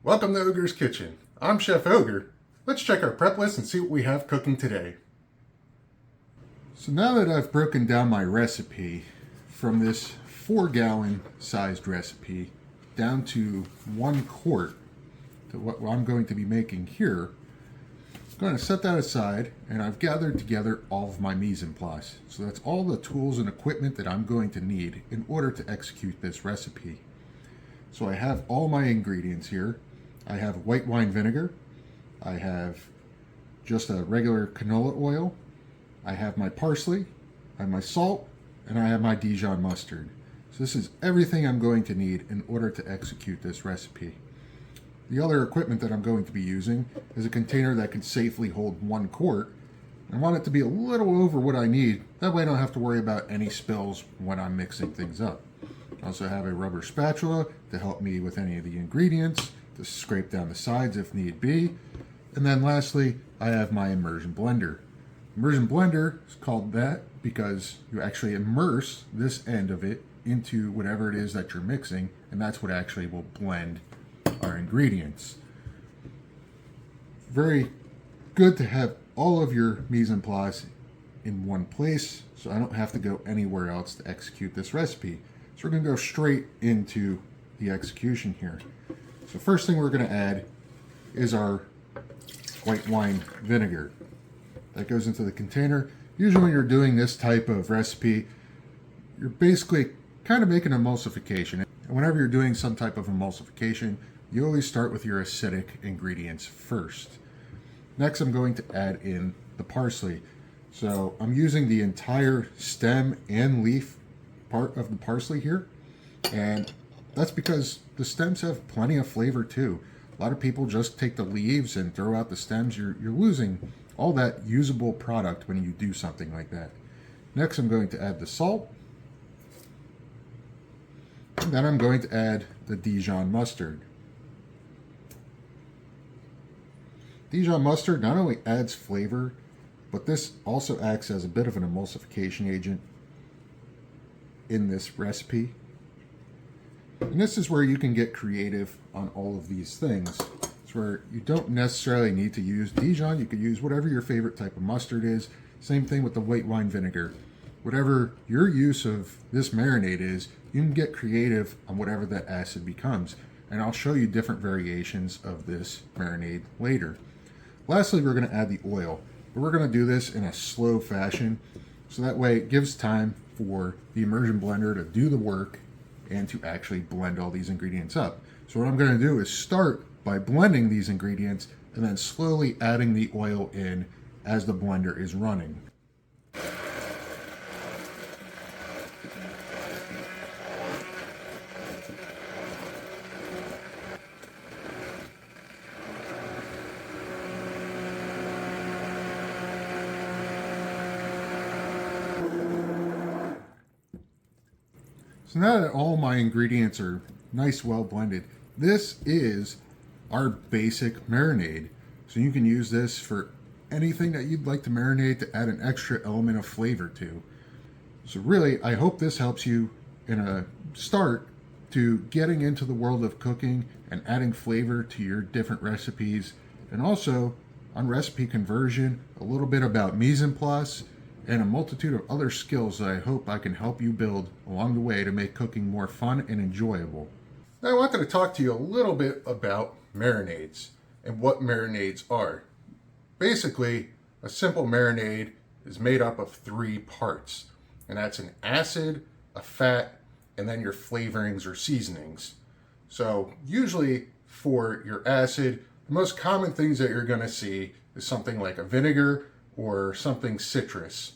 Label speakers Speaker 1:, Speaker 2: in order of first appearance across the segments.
Speaker 1: Welcome to Ogre's Kitchen. I'm Chef Ogre. Let's check our prep list and see what we have cooking today. So now that I've broken down my recipe from this 4-gallon sized recipe down to 1 quart to what I'm going to be making here, I'm going to set that aside, and I've gathered together all of my mise en place. So that's all the tools and equipment that I'm going to need in order to execute this recipe. So I have all my ingredients here. I have white wine vinegar. I have just a regular canola oil. I have my parsley. I have my salt, and I have my Dijon mustard. So this is everything I'm going to need in order to execute this recipe. The other equipment that I'm going to be using is a container that can safely hold 1 quart. I want it to be a little over what I need. That way I don't have to worry about any spills when I'm mixing things up. I also have a rubber spatula to help me with any of the ingredients, to scrape down the sides if need be. And then lastly, I have my immersion blender. Immersion blender is called that because you actually immerse this end of it into whatever it is that you're mixing, and that's what actually will blend our ingredients. Very good to have all of your mise en place in one place, so I don't have to go anywhere else to execute this recipe. So we're going to go straight into the execution here. So first thing we're going to add is our white wine vinegar. That goes into the container. Usually when you're doing this type of recipe, you're basically kind of making emulsification. And whenever you're doing some type of emulsification, you always start with your acidic ingredients first. Next, I'm going to add in the parsley. So I'm using the entire stem and leaf part of the parsley here, and that's because the stems have plenty of flavor too. A lot of people just take the leaves and throw out the stems. You're losing all that usable product when you do something like that. Next, I'm going to add the salt, and then I'm going to add the Dijon mustard. Dijon mustard not only adds flavor, but this also acts as a bit of an emulsification agent in this recipe. And this is where you can get creative on all of these things. It's where you don't necessarily need to use Dijon. You could use whatever your favorite type of mustard is. Same thing with the white wine vinegar. Whatever your use of this marinade is, you can get creative on whatever that acid becomes. And I'll show you different variations of this marinade later. Lastly, we're going to add the oil. But we're going to do this in a slow fashion, so that way it gives time for the immersion blender to do the work and to actually blend all these ingredients up. So what I'm going to do is start by blending these ingredients and then slowly adding the oil in as the blender is running. So now that all my ingredients are nice, well blended, this is our basic marinade. So you can use this for anything that you'd like to marinate to add an extra element of flavor to. So really, I hope this helps you in a start to getting into the world of cooking and adding flavor to your different recipes, and also on recipe conversion, a little bit about mise en place, and a multitude of other skills that I hope I can help you build along the way to make cooking more fun and enjoyable. Now I wanted to talk to you a little bit about marinades and what marinades are. Basically, a simple marinade is made up of 3 parts, and that's an acid, a fat, and then your flavorings or seasonings. So usually for your acid, the most common things that you're going to see is something like a vinegar or something citrus.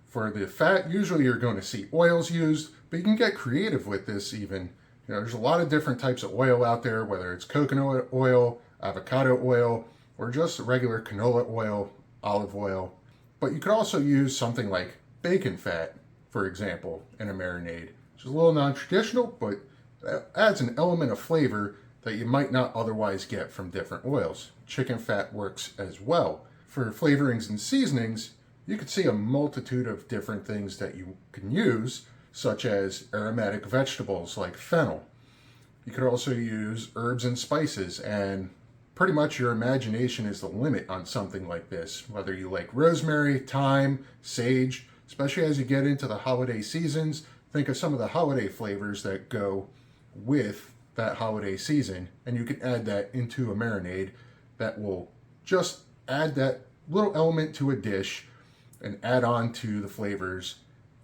Speaker 1: For the fat, usually you're going to see oils used, but you can get creative with this even. There's a lot of different types of oil out there, whether it's coconut oil, avocado oil, or just regular canola oil, olive oil. But you could also use something like bacon fat, for example, in a marinade, which is a little non-traditional, but that adds an element of flavor that you might not otherwise get from different oils. Chicken fat works as well. For flavorings and seasonings, you could see a multitude of different things that you can use, such as aromatic vegetables like fennel. You could also use herbs and spices, and pretty much your imagination is the limit on something like this. Whether you like rosemary, thyme, sage, especially as you get into the holiday seasons, think of some of the holiday flavors that go with that holiday season, and you can add that into a marinade that will just add that little element to a dish and add on to the flavors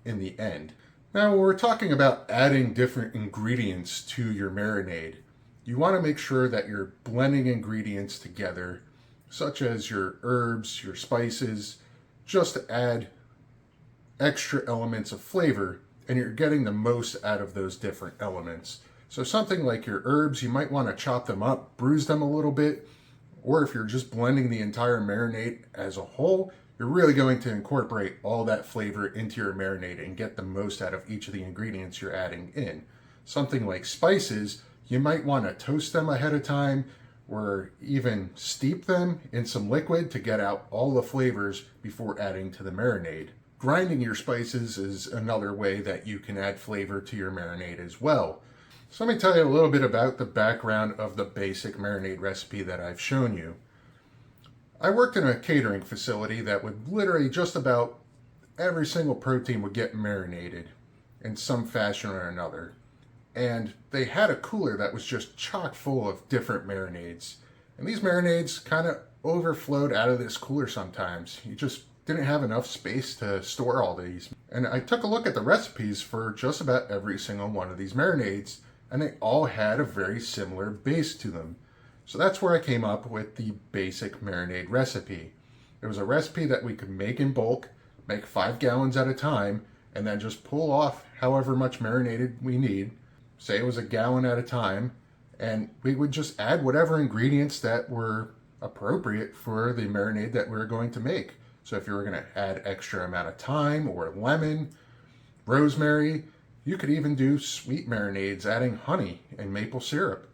Speaker 1: in the end. Now, when we're talking about adding different ingredients to your marinade, you want to make sure that you're blending ingredients together, such as your herbs, your spices, just to add extra elements of flavor, and you're getting the most out of those different elements. So something like your herbs, you might want to chop them up, bruise them a little bit, or if you're just blending the entire marinade as a whole, you're really going to incorporate all that flavor into your marinade and get the most out of each of the ingredients you're adding in. Something like spices, you might want to toast them ahead of time or even steep them in some liquid to get out all the flavors before adding to the marinade. Grinding your spices is another way that you can add flavor to your marinade as well. So let me tell you a little bit about the background of the basic marinade recipe that I've shown you. I worked in a catering facility that would literally just about every single protein would get marinated in some fashion or another. And they had a cooler that was just chock full of different marinades. And these marinades kind of overflowed out of this cooler sometimes. You just didn't have enough space to store all these. And I took a look at the recipes for just about every single one of these marinades, and they all had a very similar base to them. So that's where I came up with the basic marinade recipe. It was a recipe that we could make in bulk, make 5 gallons at a time, and then just pull off however much marinated we need. Say it was a gallon at a time, and we would just add whatever ingredients that were appropriate for the marinade that we were going to make. So if you were going to add extra amount of thyme or lemon, rosemary, you could even do sweet marinades adding honey and maple syrup.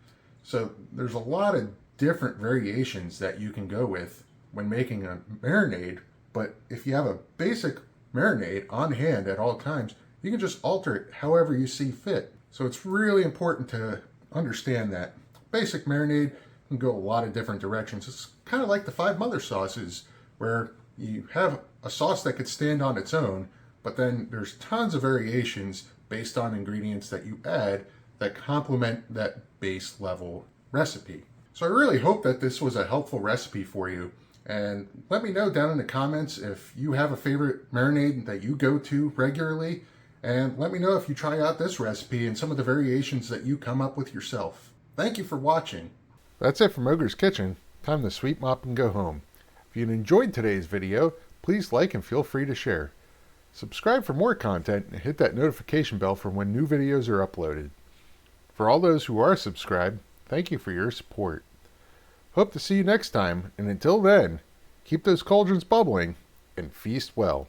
Speaker 1: So there's a lot of different variations that you can go with when making a marinade, but if you have a basic marinade on hand at all times, you can just alter it however you see fit. So it's really important to understand that basic marinade can go a lot of different directions. It's kind of like the 5 mother sauces, where you have a sauce that could stand on its own, but then there's tons of variations based on ingredients that you add that complement that base level recipe. So I really hope that this was a helpful recipe for you, and let me know down in the comments if you have a favorite marinade that you go to regularly, and let me know if you try out this recipe and some of the variations that you come up with yourself. Thank you for watching. That's it from Ogre's Kitchen. Time to sweep, mop, and go home. If you enjoyed today's video, please like and feel free to share. Subscribe for more content and hit that notification bell for when new videos are uploaded. For all those who are subscribed, thank you for your support. Hope to see you next time, and until then, keep those cauldrons bubbling and feast well.